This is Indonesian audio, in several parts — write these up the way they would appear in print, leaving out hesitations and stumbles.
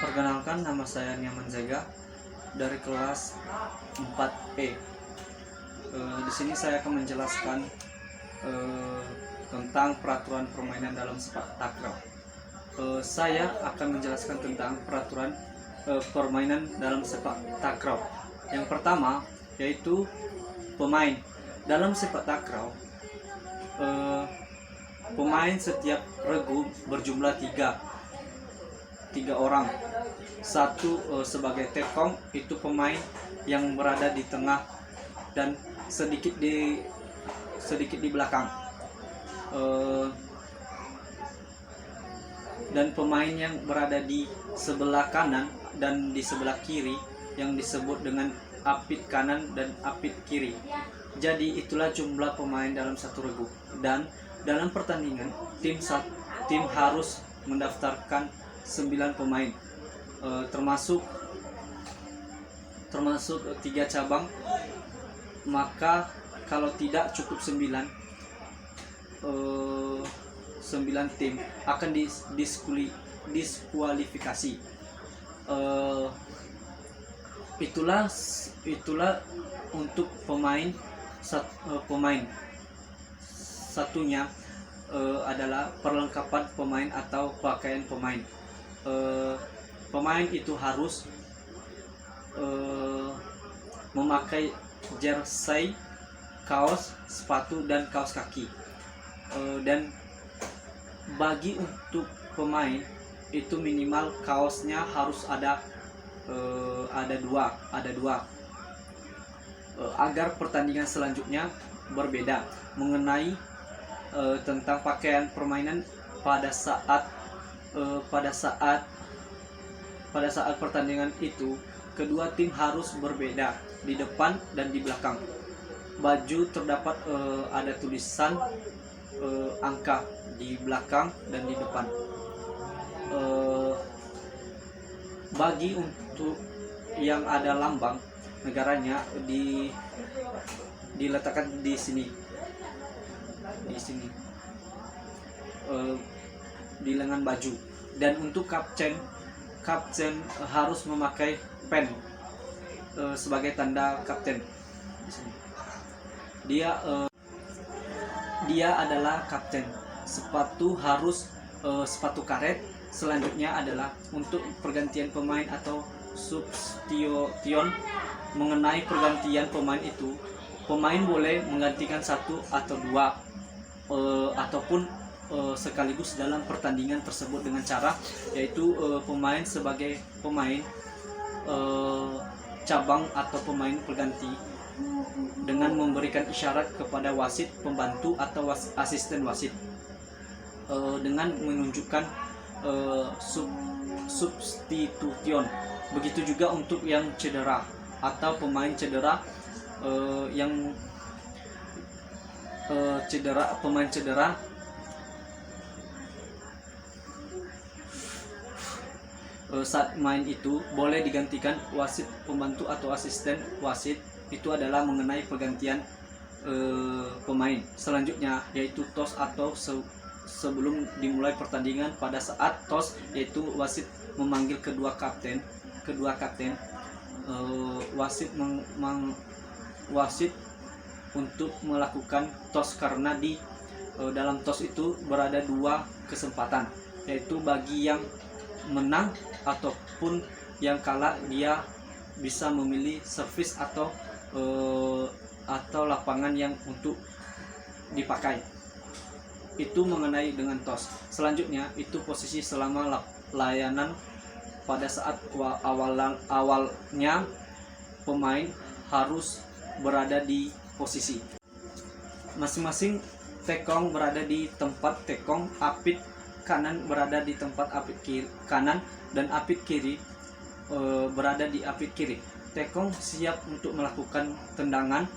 Perkenalkan, nama saya Nyaman Zaga dari kelas 4E. Di sini saya akan menjelaskan tentang peraturan permainan dalam sepak takraw. Saya akan menjelaskan tentang peraturan permainan dalam sepak takraw. Yang pertama yaitu pemain. Dalam sepak takraw, pemain setiap regu berjumlah tiga orang. Satu sebagai tekong, itu pemain yang berada di tengah dan sedikit di belakang. Dan pemain yang berada di sebelah kanan dan di sebelah kiri yang disebut dengan apit kanan dan apit kiri. Jadi itulah jumlah pemain dalam satu regu. Dan dalam pertandingan tim harus mendaftarkan 9 pemain, termasuk 3 cabang. Maka kalau tidak cukup 9 tim akan diskualifikasi. Itulah untuk pemain. Satunya adalah perlengkapan pemain atau pakaian pemain. Pemain itu harus memakai jersey, kaos, sepatu, dan kaos kaki. Dan bagi untuk pemain itu minimal kaosnya harus ada dua agar pertandingan selanjutnya berbeda. Mengenai tentang pakaian permainan pada saat pertandingan itu, kedua tim harus berbeda di depan dan di belakang. Baju terdapat ada tulisan angka di belakang dan di depan. Bagi untuk yang ada lambang negaranya diletakkan di sini di lengan baju. Dan untuk kapten harus memakai pen sebagai tanda kapten. Dia adalah kapten. Sepatu harus sepatu karet. Selanjutnya adalah untuk pergantian pemain atau substitution. Mengenai pergantian pemain itu, pemain boleh menggantikan 1 atau 2 ataupun sekaligus dalam pertandingan tersebut dengan cara yaitu pemain sebagai pemain cabang atau pemain pengganti dengan memberikan isyarat kepada wasit, pembantu atau asisten wasit dengan menunjukkan substitution. Begitu juga untuk yang cedera atau pemain cedera pemain cedera saat main itu boleh digantikan wasit, pembantu atau asisten wasit. Itu adalah mengenai pergantian pemain. Selanjutnya yaitu toss atau sebelum dimulai pertandingan. Pada saat toss yaitu wasit memanggil kedua kapten, wasit untuk melakukan toss, karena di dalam toss itu berada 2 kesempatan, yaitu bagi yang menang ataupun yang kalah dia bisa memilih servis atau lapangan yang untuk dipakai. Itu mengenai dengan toss. Selanjutnya itu posisi selama layanan. Pada saat awalnya pemain harus berada di posisi masing-masing. Tekong berada di tempat tekong, apit kanan berada di tempat apit kiri kanan, dan apit kiri berada di apit kiri. Tekong siap untuk melakukan tendangan,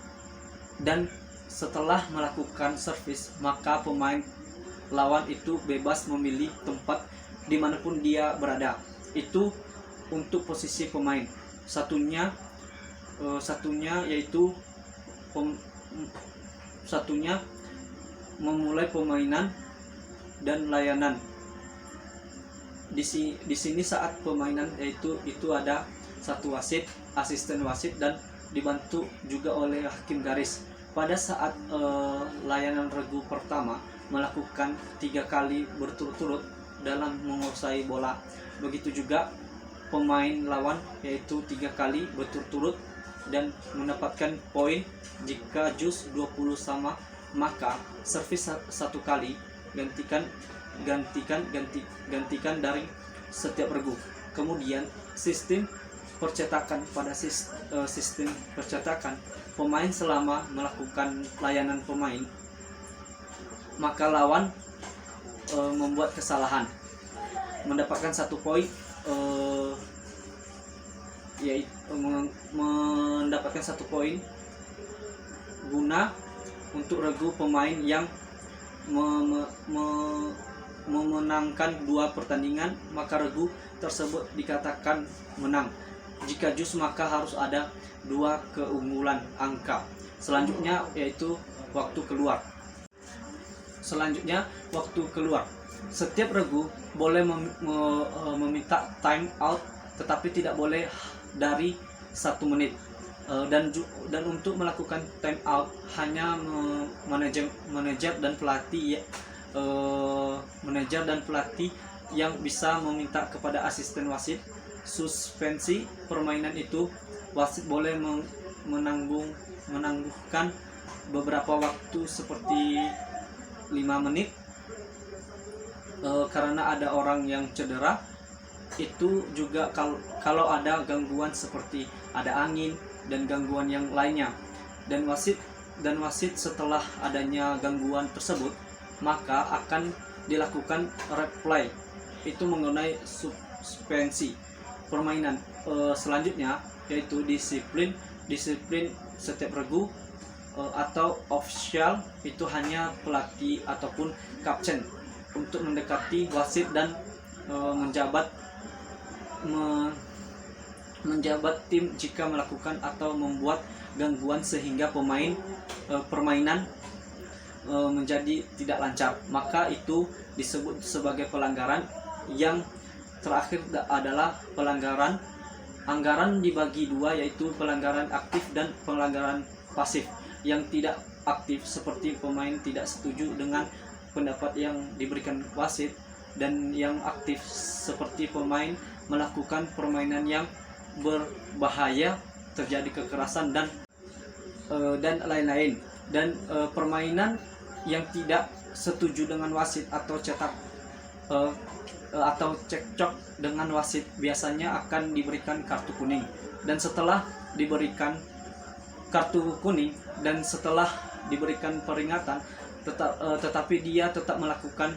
dan setelah melakukan servis maka pemain lawan itu bebas memilih tempat dimanapun dia berada. Itu untuk posisi pemain. Satunya yaitu memulai permainan dan layanan. di sini saat permainan yaitu itu ada satu wasit, asisten wasit, dan dibantu juga oleh hakim garis. Pada saat layanan regu pertama melakukan 3 kali berturut-turut dalam menguasai bola, begitu juga pemain lawan yaitu 3 kali berturut-turut dan mendapatkan poin. Jika jus 20 sama, maka servis 1 kali gantikan dari setiap regu. Kemudian sistem percetakan, pada sistem percetakan pemain selama melakukan layanan pemain, maka lawan membuat kesalahan mendapatkan 1 poin, yaitu mendapatkan 1 poin guna untuk regu pemain yang memenangkan 2 pertandingan, maka regu tersebut dikatakan menang. Jika jus, maka harus ada 2 keunggulan angka. Selanjutnya yaitu waktu keluar. Setiap regu boleh meminta time out, tetapi tidak boleh dari 1 menit. Dan untuk melakukan time out hanya manajer dan pelatih yang bisa meminta kepada asisten wasit. Suspensi permainan itu, wasit boleh menangguhkan beberapa waktu seperti 5 menit karena ada orang yang cedera. Itu juga kalau ada gangguan seperti ada angin dan gangguan yang lainnya, dan wasit setelah adanya gangguan tersebut maka akan dilakukan replay, itu mengenai suspensi permainan. Selanjutnya yaitu disiplin setiap regu atau official, itu hanya pelatih ataupun kapten untuk mendekati wasit dan menjabat tim jika melakukan atau membuat gangguan sehingga permainan menjadi tidak lancar, maka itu disebut sebagai pelanggaran. Yang terakhir adalah pelanggaran. Anggaran dibagi 2, yaitu pelanggaran aktif dan pelanggaran pasif. Yang tidak aktif seperti pemain tidak setuju dengan pendapat yang diberikan wasit, dan yang aktif seperti pemain melakukan permainan yang berbahaya, terjadi kekerasan dan lain-lain. Dan permainan yang tidak setuju dengan wasit atau cekcok dengan wasit biasanya akan diberikan kartu kuning. Dan setelah diberikan kartu kuning dan setelah diberikan peringatan tetapi dia tetap melakukan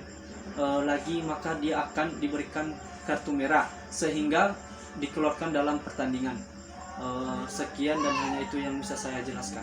lagi, maka dia akan diberikan kartu merah sehingga dikeluarkan dalam pertandingan. Sekian dan hanya itu yang bisa saya jelaskan.